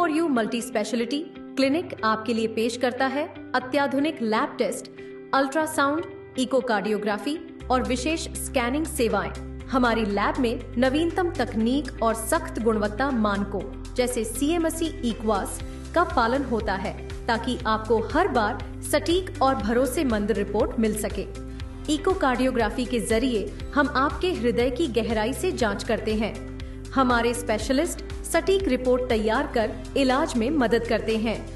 For you multi speciality clinic आपके लिए पेश करता है अत्याधुनिक लैब टेस्ट, अल्ट्रासाउंड, इकोकार्डियोग्राफी और विशेष स्कैनिंग सेवाएं। हमारी लैब में नवीनतम तकनीक और सख्त गुणवत्ता मानकों जैसे CMSE इक्वास का पालन होता है ताकि आपको हर बार सटीक और भरोसेमंद रिपोर्ट मिल सके। इकोकार्डियोग्राफी के जरिए हम आपके हृदय की गहराई से जांच करते हैं। हमारे स्पेशलिस्ट सटीक रिपोर्ट तैयार कर इलाज में मदद करते हैं।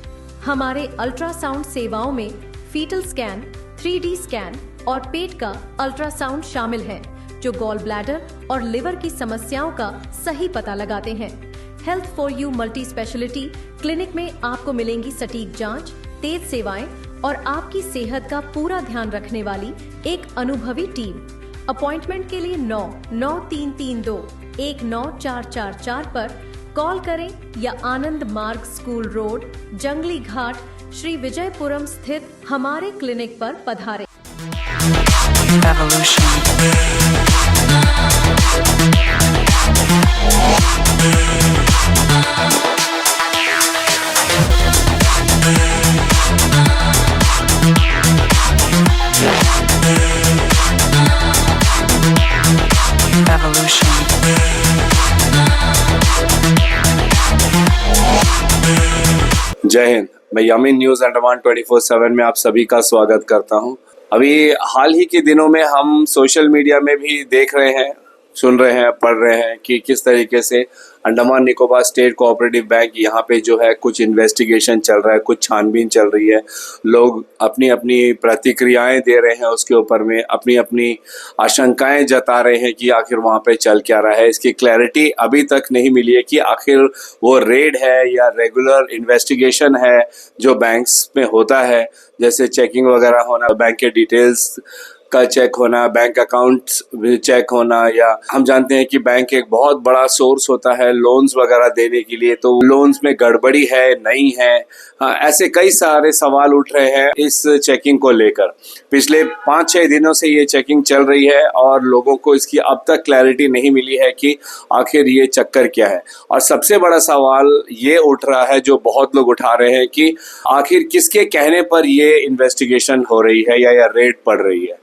हमारे अल्ट्रासाउंड सेवाओं में फीटल स्कैन, 3D स्कैन और पेट का अल्ट्रासाउंड शामिल है, जो गॉल ब्लैडर और लिवर की समस्याओं का सही पता लगाते हैं। Health for you multi speciality clinic में आपको मिलेंगी सटीक जांच, तेज सेवाएं और आपकी सेहत का पूरा ध्यान रखने वाली एक अनुभवी टीम। अपॉइंटमेंट के लिए 99332-19444 पर कॉल करें या आनंद मार्ग स्कूल रोड, जंगली घाट, श्री विजयपुरम स्थित हमारे क्लिनिक पर पधारें। जय हिंद। मैं यामीन न्यूज अंडमान 24/7 में आप सभी का स्वागत करता हूं। अभी हाल ही के दिनों में हम सोशल मीडिया में भी देख रहे हैं, सुन रहे हैं, पढ़ रहे हैं कि किस तरीके से Andaman Nicobar state cooperative bank यहाँ पे जो है कुछ इन्वेस्टिगेशन चल रहा है, कुछ छानबीन चल रही है। लोग अपनी अपनी प्रतिक्रियाएं दे रहे हैं, उसके ऊपर में अपनी अपनी आशंकाएं जता रहे हैं कि आखिर वहाँ पे चल क्या रहा है। इसकी क्लैरिटी अभी तक नहीं मिली है कि आखिर वो रेड है या रेगुलर इन्वेस्टिगेशन है जो बैंक्स में होता है, जैसे चेकिंग वगैरह होना, बैंक के डिटेल्स का चेक होना, बैंक अकाउंट्स चेक होना, या हम जानते हैं कि बैंक एक बहुत बड़ा सोर्स होता है लोन्स वगैरह देने के लिए, तो लोन्स में गड़बड़ी है नहीं है। ऐसे कई सारे सवाल उठ रहे हैं इस चेकिंग को लेकर। पिछले 5-6 दिनों से ये चेकिंग चल रही है और लोगों को इसकी अब तक क्लैरिटी नहीं मिली है कि आखिर ये चक्कर क्या है। और सबसे बड़ा सवाल ये उठ रहा है जो बहुत लोग उठा रहे हैं कि आखिर किसके कहने पर ये इन्वेस्टिगेशन हो रही है या रेड पड़ रही है।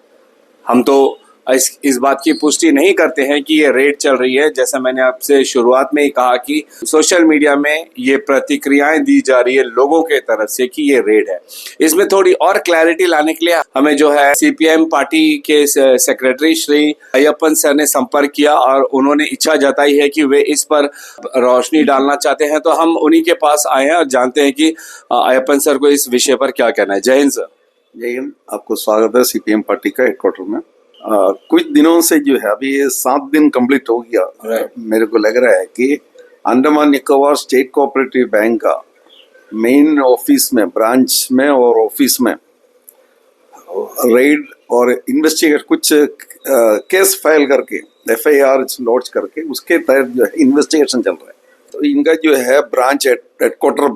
हम तो इस बात की पुष्टि नहीं करते हैं कि ये रेड चल रही है। जैसा मैंने आपसे शुरुआत में ही कहा कि सोशल मीडिया में ये प्रतिक्रियाएं दी जा रही है लोगों के तरफ से कि ये रेड है। इसमें थोड़ी और क्लैरिटी लाने के लिए हमें जो है CPM पार्टी के सेक्रेटरी श्री अय्यप्पन सर ने संपर्क किया और उन्होंने इच्छा जताई है कि वे इस पर रोशनी डालना चाहते हैं। तो हम उन्हीं के पास आए हैं और जानते हैं कि अय्यप्पन सर को इस विषय पर क्या कहना है। जय हिंद सर। जय हिंद। आपको स्वागत है CPM पार्टी का हेडक्वार्टर में। कुछ दिनों से जो है अभी ये 7 दिन कंप्लीट हो गया। मेरे को लग रहा है कि Andaman Nicobar state cooperative bank का मेन ऑफिस में, ब्रांच में और ऑफिस में रेड और इन्वेस्टिगेट कुछ केस फाइल करके FIR लॉन्च करके उसके तहत जो है इन्वेस्टिगेशन चल रहा है। तो इनका जो है ब्रांच हेडक्वार्टर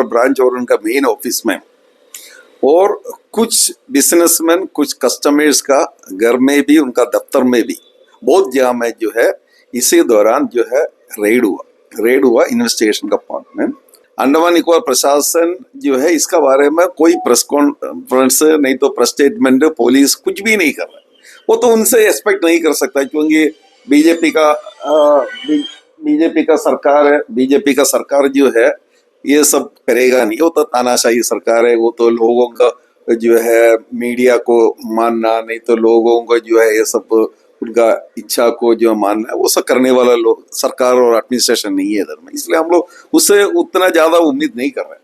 ब्रांच और उनका मेन ऑफिस में और कुछ बिजनेसमैन, कुछ कस्टमर्स का घर में भी, उनका दफ्तर में भी, बहुत जगह में जो है इसी दौरान जो है रेड हुआ इन्वेस्टिगेशन का पार्ट में। अंडमान निकोबार प्रशासन जो है इसका बारे में कोई प्रेस कॉन्फ्रेंस नहीं तो प्रेस स्टेटमेंट, पुलिस कुछ भी नहीं कर रहा है। वो तो उनसे एक्सपेक्ट नहीं कर सकता क्योंकि बीजेपी का सरकार है। बीजेपी का सरकार जो है ये सब करेगा नहीं। वो तो तानाशाही सरकार है। वो तो लोगों का जो है मीडिया को मानना, नहीं तो लोगों को जो है ये सब उनका इच्छा को जो मानना है, वो सब करने वाला लोग सरकार और एडमिनिस्ट्रेशन नहीं है इधर में। इसलिए हम लोग उससे उतना ज्यादा उम्मीद नहीं कर रहे।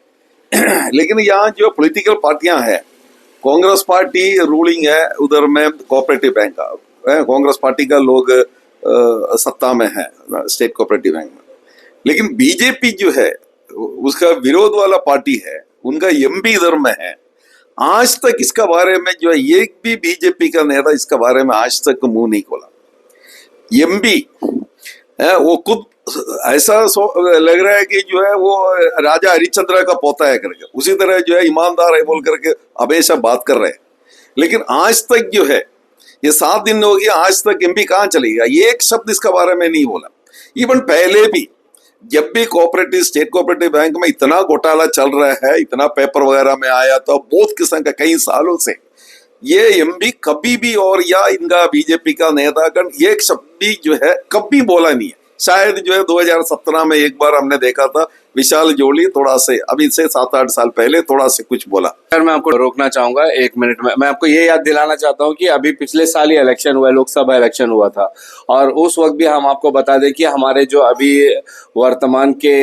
लेकिन यहाँ जो पॉलिटिकल पार्टियां हैं, कांग्रेस पार्टी रूलिंग है उधर में, कोऑपरेटिव बैंक का कांग्रेस पार्टी का लोग सत्ता में है स्टेट कोऑपरेटिव बैंक में। लेकिन बीजेपी जो है उसका विरोध वाला पार्टी है, उनका MP इधर में है। आज तक इसका बारे में जो है एक भी बीजेपी का नेता इसका बारे में आज तक मुंह नहीं खोला। MP वो खुद ऐसा लग रहा है कि जो है वो राजा हरिश्चंद्र का पोता है करके, उसी तरह जो है ईमानदार है बोल करके हमेशा बात कर रहे हैं। लेकिन आज तक जो है ये 7 दिन हो गया, आज तक MP कहाँ चलेगा, ये एक शब्द इसका बारे में नहीं बोला। इवन पहले भी जब भी कोऑपरेटिव स्टेट कोऑपरेटिव बैंक में इतना घोटाला चल रहा है, इतना पेपर वगैरह में आया, तो बहुत किस्म का कई सालों से ये एमपी कभी भी और या इनका बीजेपी का नेतागण एक शब्द भी जो है कभी बोला नहीं है। शायद जो है 2017 में एक बार हमने देखा था विशाल जोड़ी थोड़ा से, अभी से 7-8 साल पहले थोड़ा से कुछ बोला। सर मैं आपको रोकना चाहूंगा 1 मिनट में। मैं आपको ये याद दिलाना चाहता हूँ कि अभी पिछले साल ही इलेक्शन हुआ, लोकसभा इलेक्शन हुआ था, और उस वक्त भी हम आपको बता दें कि हमारे जो अभी वर्तमान के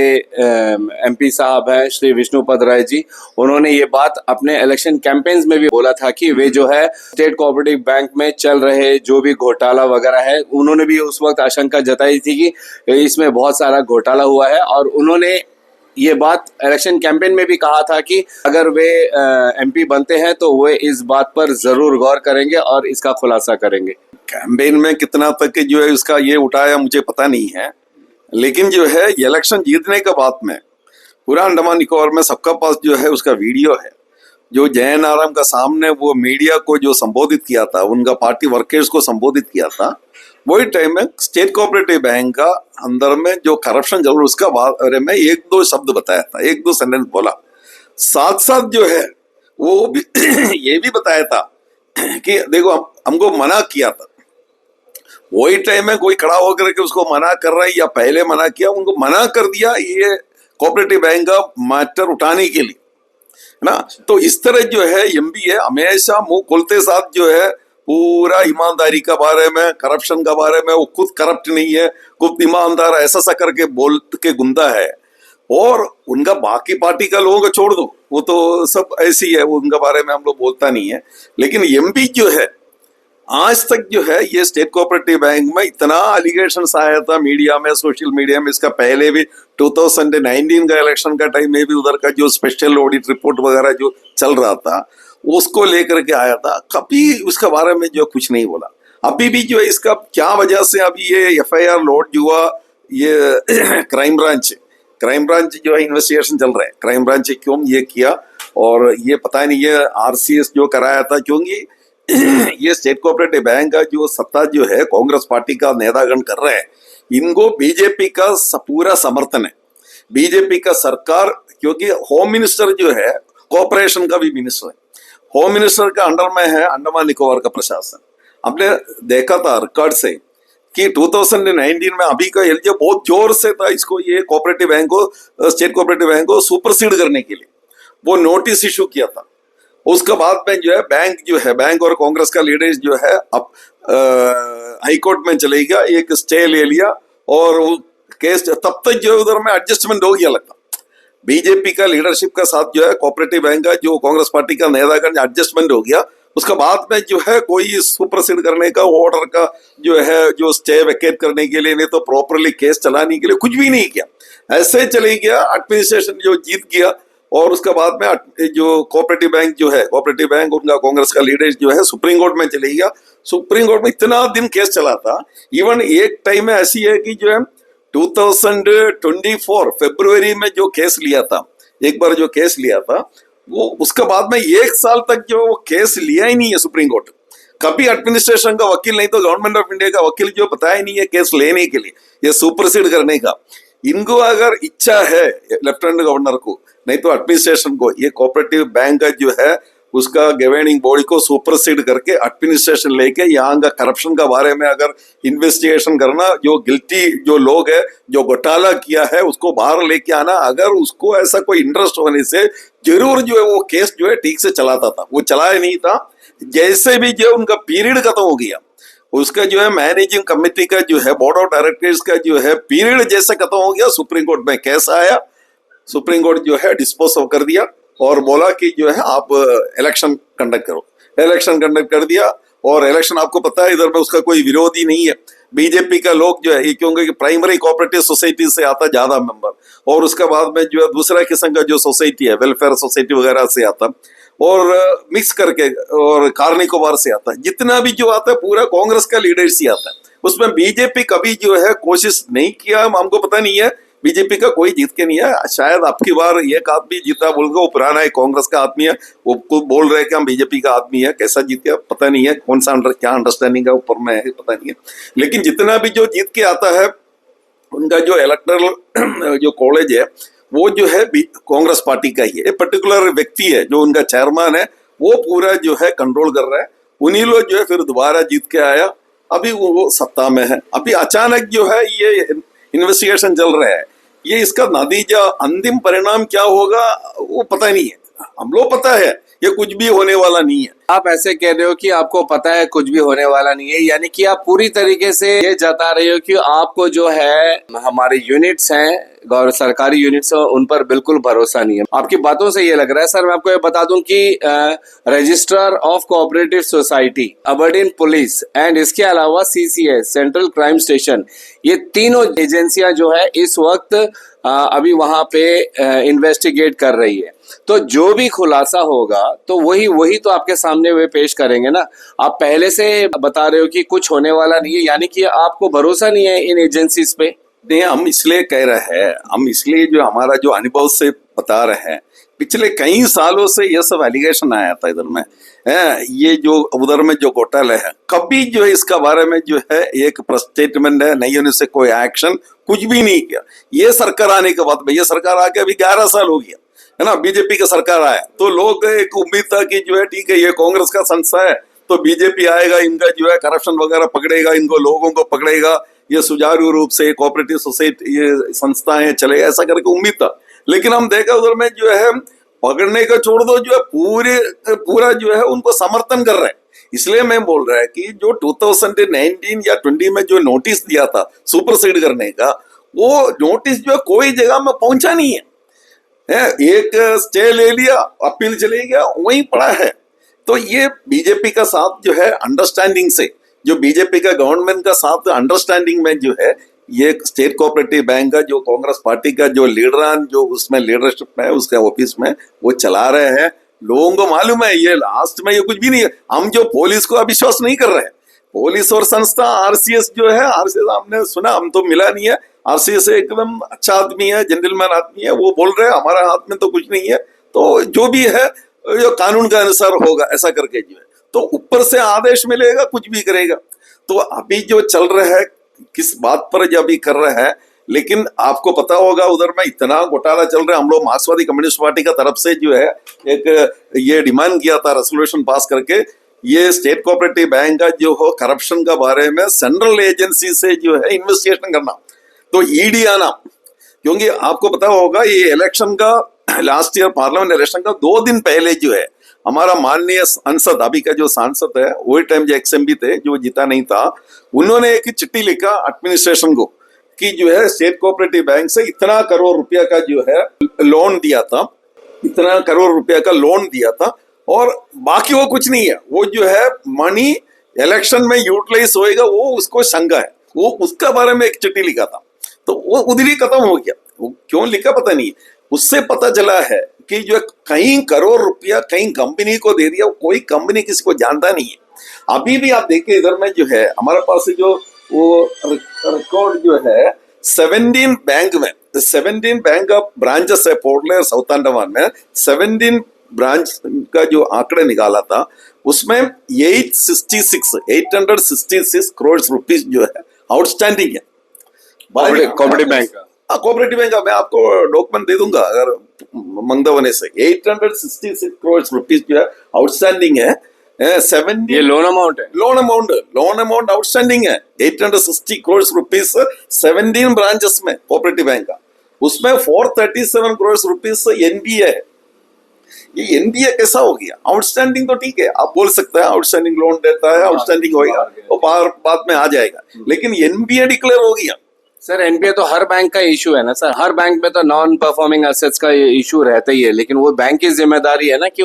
एमपी साहब हैं श्री विष्णुपद राय जी, उन्होंने ये बात अपने इलेक्शन कैंपेन्स में भी बोला था कि वे जो है स्टेट कोऑपरेटिव बैंक में चल रहे जो भी घोटाला वगैरह है, उन्होंने भी उस वक्त आशंका जताई थी कि इसमें बहुत सारा घोटाला हुआ है, और उन्होंने ये बात इलेक्शन कैंपेन में भी कहा था कि अगर वे एमपी बनते हैं तो वे इस बात पर जरूर गौर करेंगे और इसका खुलासा करेंगे। कैंपेन में कितना तक जो है उसका ये उठाया मुझे पता नहीं है, लेकिन जो है इलेक्शन जीतने के बाद में पूरा अंडमान निकोबार में सबका पास जो है उसका वीडियो है, जो जैन आराम का सामने वो मीडिया को जो संबोधित किया था, उनका पार्टी वर्कर्स को संबोधित किया था, वही टाइम में स्टेट कोऑपरेटिव बैंक का अंदर में जो करप्शन जरूर उसका बारे में 1-2 शब्द बताया था, 1-2 सेंटेंस बोला। साथ साथ जो है वो भी ये भी बताया था कि देखो हमको मना किया था। वही टाइम में कोई खड़ा होकर के उसको मना कर रहा है या पहले मना किया, उनको मना कर दिया ये कोऑपरेटिव बैंक का मैटर उठाने के लिए ना। तो इस तरह जो है एमपी है हमेशा मुंह खोलते साथ जो है पूरा ईमानदारी का बारे में, करप्शन का बारे में, वो खुद करप्ट नहीं है, खुद ईमानदार ऐसा सा करके बोल के गुंदा है, और उनका बाकी पार्टी का लोगों को छोड़ दो, वो तो सब ऐसी है, वो उनके बारे में हम लोग बोलता नहीं है। लेकिन एमपी जो है आज तक जो है ये स्टेट कोऑपरेटिव बैंक में इतना एलिगेशन आया था मीडिया में, सोशल मीडिया में, इसका पहले भी 2019 का इलेक्शन का टाइम में भी उधर का जो स्पेशल ऑडिट रिपोर्ट वगैरह जो चल रहा था उसको लेकर के आया था, कभी उसके बारे में जो कुछ नहीं बोला। अभी भी जो है इसका क्या वजह से अभी ये एफआईआर लॉन्च हुआ, ये क्राइम ब्रांच जो है इन्वेस्टिगेशन चल रहा है, क्राइम ब्रांच ने क्यों ये किया, और ये पता नहीं ये आरसीएस जो कराया था, क्योंकि ये स्टेट कोऑपरेटिव बैंक का जो सत्ता जो है कांग्रेस पार्टी का नेतागण कर रहे हैं, इनको बीजेपी का पूरा समर्थन है, बीजेपी का सरकार, क्योंकि होम मिनिस्टर जो है कॉर्पोरेशन का भी मिनिस्टर है, होम मिनिस्टर का अंडर में है अंडमान निकोबार का प्रशासन। हमने देखा था रिकॉर्ड से कि 2019 में अभी का एलजे बहुत जोर से था इसको, ये कोऑपरेटिव बैंक को, स्टेट कोऑपरेटिव बैंक को सुपरसीड करने के लिए वो नोटिस इशू किया था। उसके बाद में जो है बैंक और कांग्रेस का लीडर्स जो है अब हाई कोर्ट में चले गया, एक स्टे ले लिया, और वो केस तब तक जो उधर में एडजस्टमेंट हो गया लगता। बीजेपी का लीडरशिप का साथ जो है कोऑपरेटिव बैंक का जो कांग्रेस पार्टी का नेतागण एडजस्टमेंट हो गया, उसके बाद में जो है कोई सुपरसीड करने का ऑर्डर का जो है जो स्टे वेकेट करने के लिए, नहीं तो प्रॉपरली केस चलाने के लिए कुछ भी नहीं किया, ऐसे चले गया। एडमिनिस्ट्रेशन जो जीत गया, और उसके बाद में जो कोऑपरेटिव बैंक जो है, कोऑपरेटिव बैंक उनका कांग्रेस का लीडर जो है सुप्रीम कोर्ट में चले गया। सुप्रीम कोर्ट में इतना दिन केस चला था, इवन एक टाइम में ऐसी है कि जो है 2024 फरवरी में जो केस लिया था, एक बार जो केस लिया था, वो उसके बाद में 1 साल तक जो केस लिया ही नहीं है सुप्रीम कोर्ट। कभी एडमिनिस्ट्रेशन का वकील, नहीं तो गवर्नमेंट ऑफ इंडिया का वकील जो बताया नहीं है केस लेने के लिए, ये सुपरसीड करने का। इनको अगर इच्छा है लेफ्टिनेंट गवर्नर को, नहीं तो एडमिनिस्ट्रेशन को, ये कोऑपरेटिव बैंक का जो है उसका गवर्निंग बॉडी को सुपरसीड करके एडमिनिस्ट्रेशन लेके यहाँ का करप्शन का बारे में अगर इन्वेस्टिगेशन करना, जो गिल्टी जो लोग है जो घोटाला किया है उसको बाहर लेके आना। अगर उसको ऐसा कोई इंटरेस्ट होने से जरूर जो है वो केस जो है ठीक से चलाता था, वो चलाया नहीं था। जैसे भी जो उनका पीरियड खत्म हो गया, उसका जो है मैनेजिंग कमेटी का जो है बोर्ड ऑफ डायरेक्टर्स का जो है पीरियड जैसे खत्म हो गया, सुप्रीम कोर्ट में केस आया, सुप्रीम कोर्ट जो है डिस्पोज कर दिया और बोला कि जो है आप इलेक्शन कंडक्ट करो। इलेक्शन कंडक्ट कर दिया, और इलेक्शन आपको पता है इधर में उसका कोई विरोधी नहीं है। बीजेपी का लोग जो है, क्योंकि प्राइमरी कोऑपरेटिव सोसाइटी से आता ज्यादा मेंबर, और उसके बाद में जो है दूसरा किस्म का जो सोसाइटी है वेलफेयर सोसाइटी वगैरह से आता, और मिक्स करके, और कार निकोबार से आता है। जितना भी जो आता है पूरा कांग्रेस का लीडर्स ही आता है, उसमें बीजेपी कभी जो है कोशिश नहीं किया। हमको पता नहीं है, बीजेपी का कोई जीत के नहीं है। शायद आपकी बार एक आदमी जीता बोल के, वो पुराना है कांग्रेस का आदमी है, वो खुद बोल रहे हैं कि हम बीजेपी का आदमी है। कैसा जीत गया पता नहीं है, कौन सा क्या अंडरस्टैंडिंग है ऊपर में है पता नहीं है। लेकिन जितना भी जो जीत के आता है उनका जो इलेक्टरल जो कॉलेज है वो जो है कांग्रेस पार्टी का ही है। एक पर्टिकुलर व्यक्ति है जो उनका चेयरमैन है, वो पूरा जो है कंट्रोल कर रहा है। उन्हीं लोग जो है फिर दोबारा जीत के आया, अभी वो सत्ता में है। अभी अचानक जो है ये इन्वेस्टिगेशन चल रहा है, ये इसका नतीजा अंतिम परिणाम क्या होगा वो पता नहीं है। हम लोग पता है ये कुछ भी होने वाला नहीं है। आप ऐसे कह रहे हो कि आपको पता है कुछ भी होने वाला नहीं है, यानी कि आप पूरी तरीके से ये जता रहे हो कि आपको जो है हमारे यूनिट्स हैं, गौर सरकारी यूनिट्स, उन पर बिल्कुल भरोसा नहीं है। आपकी बातों से ये लग रहा है। सर मैं आपको ये बता दूं कि registrar of cooperative society, Aberdeen police and इसके अलावा सीसीएस सेंट्रल क्राइम स्टेशन, ये तीनों एजेंसियां जो है इस वक्त अभी वहां पे इन्वेस्टिगेट कर रही है। तो जो भी खुलासा होगा तो वही तो आपके सामने वे पेश करेंगे ना। आप पहले से बता रहे हो कि कुछ होने वाला नहीं है, यानी कि आपको भरोसा नहीं है इन एजेंसीज पे। नहीं, हम इसलिए कह रहे हैं, हम इसलिए जो हमारा जो अनुभव से बता रहे हैं, पिछले कई सालों से ये सब एलिगेशन आया था इधर में है, ये जो उधर में जो घोटाला है, कभी जो है इसका बारे में जो है एक स्टेटमेंट है नहीं होने से कोई एक्शन कुछ भी नहीं किया। ये सरकार आने के बाद, ये सरकार आके अभी 11 साल हो गया है ना, बीजेपी का सरकार आया तो लोग एक उम्मीद था कि जो है ठीक है ये कांग्रेस का संस्था है तो बीजेपी आएगा, इनका जो है करप्शन वगैरह पकड़ेगा, इनको लोगों को पकड़ेगा, ये सुचारू रूप से कोऑपरेटिव सोसाइटी ये संस्थाएं चलेगा, ऐसा करके उम्मीद था। लेकिन हम देखा उधर में जो है पकड़ने का छोड़ दो, जो है पूरा जो है उनको समर्थन कर रहे हैं। इसलिए मैं बोल रहा है कि जो 2019 या 20 में जो नोटिस दिया था सुपरसीड करने का, वो नोटिस जो है कोई जगह में पहुंचा नहीं है। एक स्टे ले लिया, अपील चले गया, वहीं पड़ा है। तो ये बीजेपी का साथ जो है अंडरस्टैंडिंग से, जो बीजेपी का गवर्नमेंट का साथ अंडरस्टैंडिंग में जो है ये स्टेट कोऑपरेटिव बैंक का जो कांग्रेस पार्टी का जो लीडरान जो उसमें लीडरशिप में है उसके ऑफिस में वो चला रहे हैं। लोगों को मालूम है ये लास्ट में ये कुछ भी नहीं है। हम जो पुलिस को अविश्वास नहीं कर रहे हैं, पुलिस और संस्था आरसीएस जो है, आरसीएस हमने सुना, हम तो मिला नहीं है, आरसीएस एकदम अच्छा आदमी है, जेंटलमैन आदमी है, वो बोल रहे हैं हमारा हाथ में तो कुछ नहीं है, तो जो भी है जो कानून के अनुसार होगा ऐसा करके जो है, तो ऊपर से आदेश मिलेगा कुछ भी करेगा। तो अभी जो चल रहा है किस बात पर जब भी कर रहे हैं, लेकिन आपको पता होगा उधर में इतना घोटाला चल रहा है। हम लोग मार्क्सवादी कम्युनिस्ट पार्टी का तरफ से जो है एक ये डिमांड किया था रेजोल्यूशन पास करके, ये स्टेट कोऑपरेटिव बैंक का जो हो करप्शन का बारे में सेंट्रल एजेंसी से जो है इन्वेस्टिगेशन करना, तो ईडी आना। क्योंकि आपको पता होगा ये इलेक्शन का लास्ट ईयर पार्लियामेंट इलेक्शन का 2 दिन पहले जो है हमारा माननीय सांसद, अभी का जो सांसद है वही टाइम जो XMP थे जो जीता नहीं था, उन्होंने एक चिट्ठी लिखा एडमिनिस्ट्रेशन को कि जो है स्टेट कोऑपरेटिव बैंक से इतना करोड़ रुपया का जो है लोन दिया था, इतना करोड़ रुपया का लोन दिया था और बाकी वो कुछ नहीं है, वो जो है मनी इलेक्शन में यूटिलाइज होएगा, वो उसको शंका है, वो उसका बारे में एक चिट्ठी लिखा था। तो वो उधर ही खत्म हो गया। वो क्यों लिखा पता नहीं, उससे पता चला है कि जो कई करोड़ रुपया कई कंपनी को दे दिया, कोई कंपनी किसी को जानता नहीं है। अभी भी आप देखिए इधर में जो है हमारे पास जो वो रिकॉर्ड जो है 17 बैंक में, 17 बैंक ऑफ ब्रांचेस है पोर्ट ब्लेयर साउथ अंडमान में, 17 ब्रांच का जो आंकड़े निकाला था उसमें 866 करोड़ रुपीस जो है आउटस्टैंडिंग है कोऑपरेटिव बैंक का। कोऑपरेटिव बैंक का मैं आपको डॉक्यूमेंट दे दूंगा अगर मंगदा होने से। 866 करोड़ रुपीस जो है आउटस्टैंडिंग है। 70 ये लोन अमाउंट है, लोन अमाउंट आउटस्टैंडिंग है 860 करोड़ रुपीस 17 ब्रांचेस में कोऑपरेटिव बैंक का। उसमें 437 करोड़ रुपीस एनबीए है। ये एनबीए कैसा हो गया? आउटस्टैंडिंग तो ठीक है, आप बोल सकते हैं आउटस्टैंडिंग लोन देता है, आउटस्टैंडिंग होगा वो बाद में आ जाएगा, लेकिन एनबीए डिक्लेयर हो गया। सर एनपीए तो हर बैंक का इशू है ना सर, हर बैंक में तो नॉन परफॉर्मिंग एसेट्स का इशू रहता ही है, लेकिन वो बैंक की जिम्मेदारी है ना कि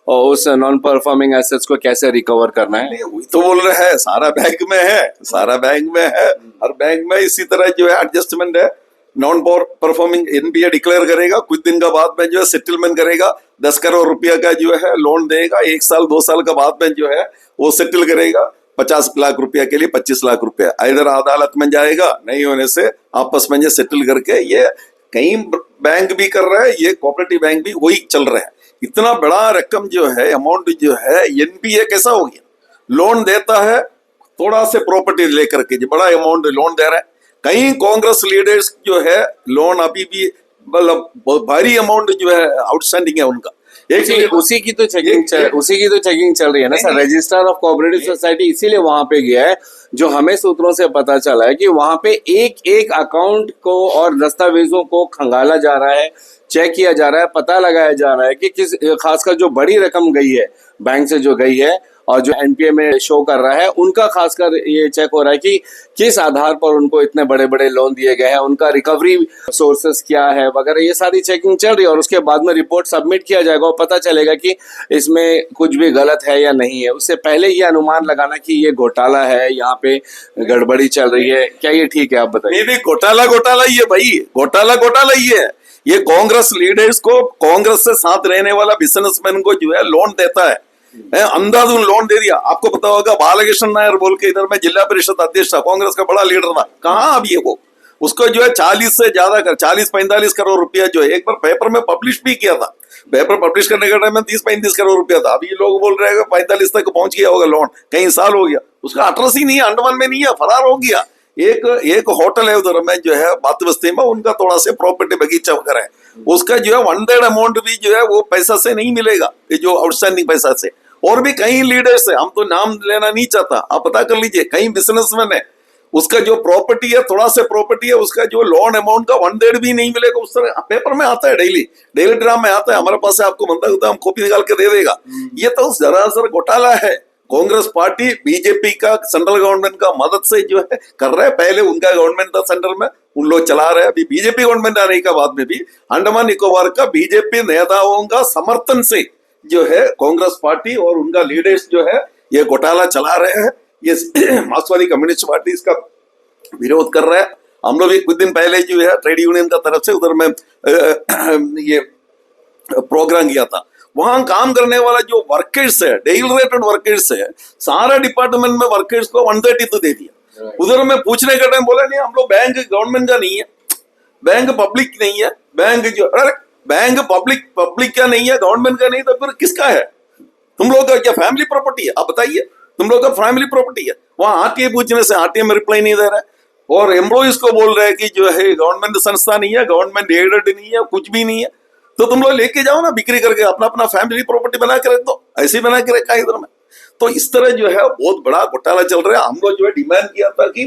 उस नॉन परफॉर्मिंग एसेट्स को कैसे रिकवर करना है। वही तो बोल रहे हैं, सारा बैंक में है, सारा बैंक में है, हर बैंक में इसी तरह जो है एडजस्टमेंट है। नॉन परफॉर्मिंग एनपीए डिक्लेयर करेगा, कुछ दिन का बाद में जो है सेटलमेंट करेगा, 10 करोड़ रुपया का जो है लोन देगा, 1 साल 2 साल का बाद में जो है वो सेटल करेगा 50 लाख रुपया के लिए 25 लाख रुपया, इधर अदालत में जाएगा, नहीं होने से आपस में सेटल करके। ये कई बैंक भी कर रहे हैं, ये कोऑपरेटिव बैंक भी वही चल रहा है। इतना बड़ा रकम जो है अमाउंट जो है एनपीए कैसा हो गया? लोन देता है थोड़ा से प्रॉपर्टी लेकर के, जो बड़ा अमाउंट लोन दे रहा है, कई कांग्रेस लीडर्स जो है लोन अभी भी मतलब भारी अमाउंट जो है आउटस्टैंडिंग है उनका। उसी की तो चेकिंग चल रही है ना sir. Registrar of cooperative society इसीलिए वहां पे गया है, जो हमें सूत्रों से पता चला है कि वहां पे एक एक अकाउंट को और दस्तावेजों को खंगाला जा रहा है, चेक किया जा रहा है, पता लगाया जा रहा है कि किस, खासकर जो बड़ी रकम गई है बैंक से जो गई है और जो एनपीए में शो कर रहा है, उनका खासकर ये चेक हो रहा है कि किस आधार पर उनको इतने बड़े बड़े लोन दिए गए हैं, उनका रिकवरी सोर्सेस क्या है वगैरह, ये सारी चेकिंग चल रही है। और उसके बाद में रिपोर्ट सबमिट किया जाएगा और पता चलेगा कि इसमें कुछ भी गलत है या नहीं है। उससे पहले ये अनुमान लगाना कि ये घोटाला है, यहाँ पे गड़बड़ी चल रही है, क्या ये ठीक है? आप बताइए। नहीं, घोटाला ही है भाई, घोटाला ही है। ये कांग्रेस लीडर्स को, कांग्रेस से साथ रहने वाला बिजनेसमैन को जो है लोन देता है, अंधाधुन लोन दे दिया। आपको पता होगा बालकृष्ण नायर बोल के इधर में जिला परिषद अध्यक्ष था, कांग्रेस का बड़ा लीडर था, कहाँ अब ये वो उसको जो है 40 से ज्यादा कर 40-45 करोड़ रुपया जो है एक बार पेपर में पब्लिश भी किया था। पेपर पब्लिश करने के टाइम में 30-35 करोड़ रुपया था। अभी लोग बोल रहे हैं 45 तक पहुंच गया होगा लोन, कई साल हो गया। उसका एड्रेस ही नहीं है, अंडमान में नहीं है, फरार हो गया। एक होटल है उधर में जो है बात बस्ती में, उनका थोड़ा से प्रॉपर्टी बगीचा वगैरह है, उसका जो है 1/3 अमाउंट भी जो है वो पैसा से नहीं मिलेगा, ये जो आउटस्टैंडिंग पैसा से। और भी कई लीडर्स है, हम तो नाम लेना नहीं चाहता, आप पता कर लीजिए, कई बिजनेसमैन है, उसका जो प्रॉपर्टी है, थोड़ा से प्रॉपर्टी है, उसका जो लोन अमाउंट का 1/3 भी नहीं मिलेगा। उस तरह पेपर में आता है, डेली ड्राम में आता है, हमारे पास है, आपको मंदा होता है, हम कॉपी निकाल के दे देगा। ये तो सरासर घोटाला है। कांग्रेस पार्टी बीजेपी का सेंट्रल गवर्नमेंट का मदद से जो है कर रहे हैं। पहले उनका गवर्नमेंट था सेंट्रल में, उन लोग चला रहे हैं। अभी बीजेपी गवर्नमेंट आने के बाद में भी अंडमान निकोबार का बीजेपी नेताओं का समर्थन से जो है कांग्रेस पार्टी और उनका लीडर्स जो है ये घोटाला चला रहे हैं। ये मार्क्सवादी कम्युनिस्ट पार्टी इसका विरोध कर रहा है। हम लोग भी कुछ दिन पहले जो है ट्रेड यूनियन का तरफ से उधर में ये प्रोग्राम किया था। वहां काम करने वाला जो वर्कर्स है, डेली रेटेड वर्कर्स है, सारा डिपार्टमेंट में वर्कर्स को 130 तो दे दिया। उधर में पूछने का टाइम बोला नहीं, हम लोग बैंक गवर्नमेंट का नहीं है, बैंक पब्लिक नहीं है, बैंक जो बैंक पब्लिक क्या नहीं है, गवर्नमेंट का नहीं, तो फिर किसका है? तुम लोग का क्या फैमिली प्रॉपर्टी है? आप बताइए, तुम लोग का फैमिली प्रॉपर्टी है। वहां आरटीए पूछने से आरटीए में रिप्लाई नहीं दे रहा है, और एम्प्लॉइज को बोल रहे हैं कि जो है गवर्नमेंट संस्था नहीं है, गवर्नमेंट एडेड नहीं है, कुछ भी नहीं है। तो तुम लोग लेके जाओ ना, बिक्री करके अपना अपना फैमिली प्रॉपर्टी बना के रख दो, ऐसे बना के रखा है इधर में। तो इस तरह जो है बहुत बड़ा घोटाला चल रहा है। हम लोग जो है डिमांड किया था कि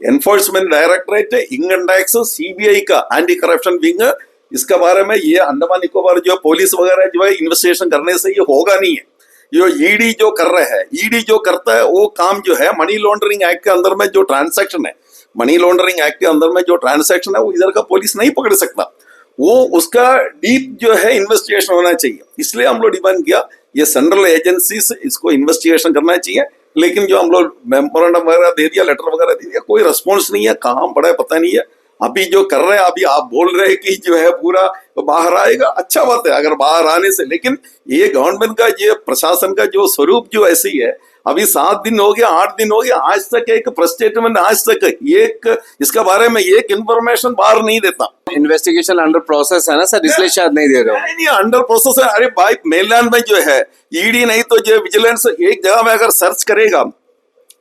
enforcement directorate, income tax, CBI का एंटी करप्शन विंग, इसका बारे में ये अंडमान निकोबार जो पुलिस वगैरह जो है इन्वेस्टिगेशन करने से ये होगा नहीं है। जो ईडी जो कर रहे हैं, ईडी जो करता है वो काम जो है मनी लॉन्ड्रिंग एक्ट के अंदर में जो ट्रांसैक्शन है, मनी लॉन्ड्रिंग एक्ट के अंदर में जो ट्रांसैक्शन है वो इधर का पुलिस नहीं पकड़ सकता। वो उसका डीप जो है इन्वेस्टिगेशन होना चाहिए। इसलिए हम लोग डिमांड किया ये सेंट्रल एजेंसी से इसको इन्वेस्टिगेशन करना चाहिए। लेकिन जो हम लोग मेमोरेंडम वगैरह दे दिया, लेटर वगैरह दे दिया, कोई रिस्पॉन्स नहीं है, कहाँ पड़ा है पता नहीं है। अभी जो कर रहे हैं, अभी आप बोल रहे हैं कि जो है पूरा बाहर आएगा, अच्छा बात है अगर बाहर आने से, लेकिन ये गवर्नमेंट का ये प्रशासन का जो स्वरूप जो ऐसी है, अभी 7 दिन हो गया, 8 दिन हो गया, आज तक एक प्रेस स्टेटमेंट, आज तक एक इसका बारे में एक इन्फॉर्मेशन बाहर नहीं देता। इन्वेस्टिगेशन अंडर प्रोसेस है ना सर, इसलिए शायद नहीं दे रहे हो। नहीं, अंडर प्रोसेस है। अरे भाई, मेनलैंड में जो है ईडी नहीं तो जो विजिलेंस एक जगह में अगर सर्च करेगा,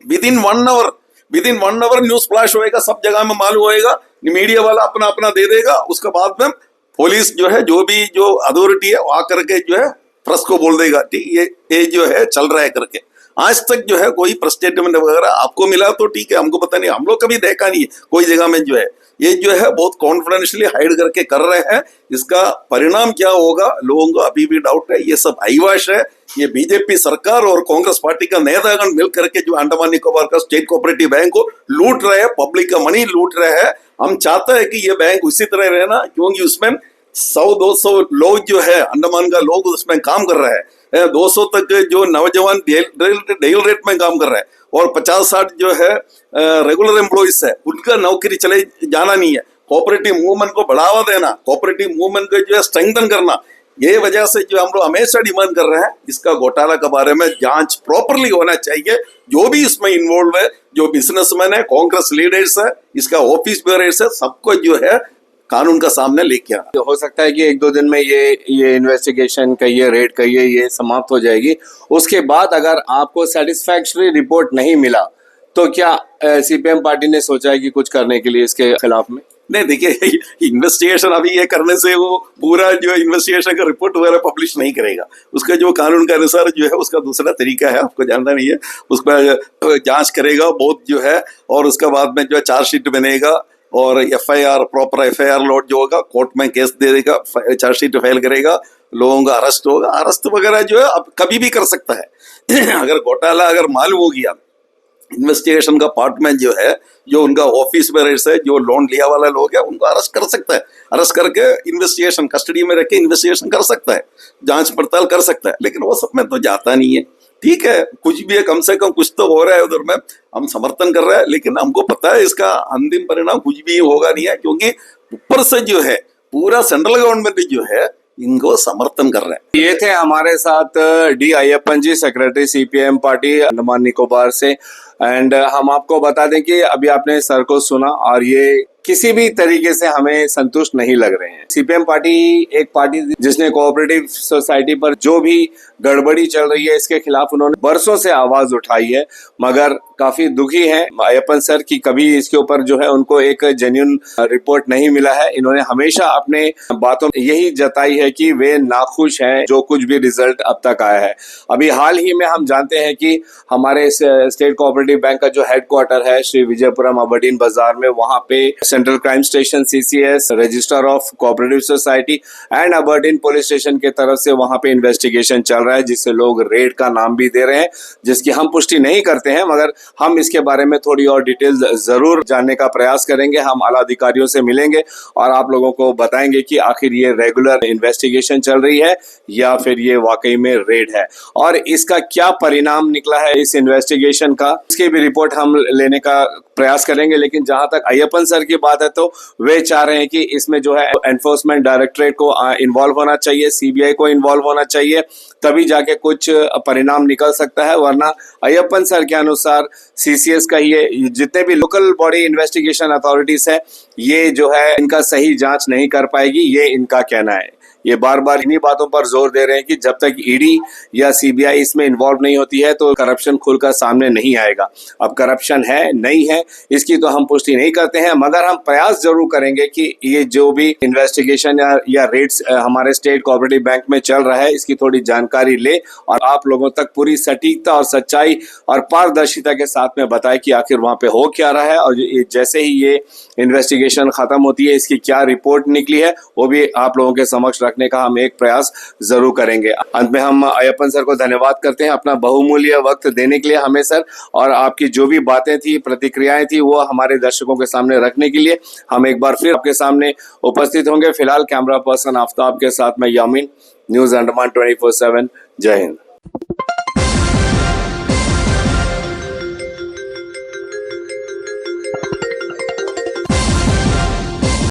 within 1 hour news flash होएगा, सब जगह में मालूम होएगा, मीडिया वाला अपना अपना दे देगा। उसके बाद में पुलिस जो है, जो भी जो अथॉरिटी है, वो आकर के जो है प्रेस को बोल देगा ठीक ये जो है चल रहा है करके। आज तक जो है कोई प्रेस स्टेटमेंट वगैरह आपको मिला तो ठीक है, हमको पता नहीं, हम लोग कभी देखा नहीं है कोई जगह में। जो है ये जो है बहुत कॉन्फिडेंशियली हाइड करके कर रहे हैं। इसका परिणाम क्या होगा लोगों को अभी भी डाउट है। ये सब अहिवाश है। ये बीजेपी सरकार और कांग्रेस पार्टी का नेतागण मिल करके जो अंडमान निकोबार का स्टेट कोऑपरेटिव बैंक को लूट रहे हैं, पब्लिक का मनी लूट रहे हैं। हम चाहते हैं कि ये बैंक उसी तरह रहना, क्योंकि उसमें 100-200 लोग जो है अंडमान का लोग उसमें काम कर रहे हैं। 200 तक जो नौजवान डेली रेट में काम कर रहे हैं, और 50-60 जो है रेगुलर एम्प्लॉइज है, उनका नौकरी चले जाना नहीं है। कोऑपरेटिव मूवमेंट को बढ़ावा देना, कोऑपरेटिव मूवमेंट को जो है स्ट्रेंथन करना, ये वजह से जो हम लोग हमेशा डिमांड कर रहे हैं, इसका घोटाला के बारे में जांच प्रॉपरली होना चाहिए। जो भी इसमें इन्वॉल्व है, जो बिजनेसमैन है, कांग्रेस लीडर्स है, इसका ऑफिस बेयर्स है, सबको जो है कानून का सामने लेके आना। हो सकता है कि 1-2 दिन में ये इन्वेस्टिगेशन कहिए, रेड कहिए, ये समाप्त हो जाएगी। उसके बाद अगर आपको सेटिस्फैक्टरी रिपोर्ट नहीं मिला तो क्या सीपीएम पार्टी ने सोचा है कि कुछ करने के लिए इसके खिलाफ में? नहीं, देखिए इन्वेस्टिगेशन अभी ये करने से वो पूरा जो इन्वेस्टिगेशन का रिपोर्ट वगैरह पब्लिश नहीं करेगा। उसका जो कानून के अनुसार जो है उसका दूसरा तरीका है, आपको जानना नहीं है। उसका जांच करेगा बहुत जो है, और उसके बाद में जो है चार्जशीट बनेगा और एफआईआर, प्रॉपर एफआईआर लॉट जो होगा, कोर्ट में केस दे देगा, चार्जशीट फाइल करेगा, लोगों का अरेस्ट होगा। अरेस्ट वगैरह जो है अब कभी भी कर सकता है। अगर घोटाला अगर मालूम हो गया इन्वेस्टिगेशन का पार्ट में जो है, जो उनका ऑफिस में से जो लोन लिया वाला लोग है उनको अरेस्ट कर सकता है। अरेस्ट करके इन्वेस्टिगेशन कस्टडी में रख के इन्वेस्टिगेशन कर सकता है, जांच पड़ताल कर सकता है। लेकिन वो सब में तो जाता नहीं है। ठीक है, कुछ भी है, कम से कम कुछ तो हो रहा है उधर में, हम समर्थन कर रहे हैं। लेकिन हमको पता है इसका अंतिम परिणाम कुछ भी होगा नहीं है, क्योंकि ऊपर से जो है पूरा सेंट्रल गवर्नमेंट जो है इनको समर्थन कर रहे हैं। ये थे हमारे साथ D Ayyappan ji, secretary CPM party Andaman Nicobar से। एंड हम आपको बता दें कि अभी आपने सर को सुना और ये किसी भी तरीके से हमें संतुष्ट नहीं लग रहे हैं। सीपीएम पार्टी एक पार्टी जिसने कोऑपरेटिव सोसाइटी पर जो भी गड़बड़ी चल रही है इसके खिलाफ उन्होंने बरसों से आवाज उठाई है, मगर काफी दुखी है अय्यप्पन सर की कभी इसके ऊपर जो है उनको एक जेन्युइन रिपोर्ट नहीं मिला है। इन्होंने हमेशा अपने बातों में यही जताई है कि वे नाखुश हैं जो कुछ भी रिजल्ट अब तक आया है। अभी हाल ही में हम जानते हैं कि हमारे स्टेट कोऑपरेटिव बैंक का जो हेडक्वार्टर है श्री विजयपुरम अबरडीन बाजार में, वहां पे central crime station CCS, register of cooperative society and Aberdeen police station के तरफ से वहां पे इन्वेस्टिगेशन चल रहा है, जिससे लोग रेड का नाम भी दे रहे हैं, जिसकी हम पुष्टि नहीं करते हैं, मगर हम इसके बारे में थोड़ी और डिटेल जरूर जानने का प्रयास करेंगे। हम आला अधिकारियों से मिलेंगे और आप लोगों को बताएंगे कि आखिर ये रेगुलर इन्वेस्टिगेशन चल रही है या फिर ये वाकई में रेड है, और इसका क्या परिणाम निकला है इस इन्वेस्टिगेशन का, इसकी भी रिपोर्ट हम लेने का प्रयास करेंगे। लेकिन जहां तक अय्यप्पन सर की बात है तो वे चाह रहे हैं कि इसमें जो है एनफोर्समेंट डायरेक्टरेट को इन्वॉल्व होना चाहिए, सीबीआई को इन्वॉल्व होना चाहिए, तभी जाके कुछ परिणाम निकल सकता है। वरना अय्यप्पन सर के अनुसार सीसीएस का ये जितने भी लोकल बॉडी इन्वेस्टिगेशन अथॉरिटीज है ये जो है इनका सही जांच नहीं कर पाएगी, ये इनका कहना है। ये बार बार इन्हीं बातों पर जोर दे रहे हैं कि जब तक ईडी या सीबीआई इसमें इन्वॉल्व नहीं होती है तो करप्शन खुलकर सामने नहीं आएगा। अब करप्शन है नहीं है इसकी तो हम पुष्टि नहीं करते हैं, मगर हम प्रयास जरूर करेंगे कि ये जो भी इन्वेस्टिगेशन या रेड्स हमारे स्टेट कोऑपरेटिव बैंक में चल रहा है इसकी थोड़ी जानकारी ले और आप लोगों तक पूरी सटीकता और सच्चाई और पारदर्शिता के साथ में बताए कि आखिर वहां पे हो क्या रहा है, और जैसे ही ये इन्वेस्टिगेशन खत्म होती है इसकी क्या रिपोर्ट निकली है वो भी आप लोगों के समक्ष रखने का हम एक प्रयास जरूर करेंगे। अंत में हम अय्यप्पन सर को धन्यवाद करते हैं अपना बहुमूल्य वक्त देने के लिए हमें सर, और आपकी जो भी बातें थी, प्रतिक्रियाएं थी, वो हमारे दर्शकों के सामने रखने के लिए हम एक बार फिर आपके सामने उपस्थित होंगे। फिलहाल कैमरा पर्सन आफ्ताब के साथ मैं यामीन, न्यूज अंडमान 24/7। जय हिंद।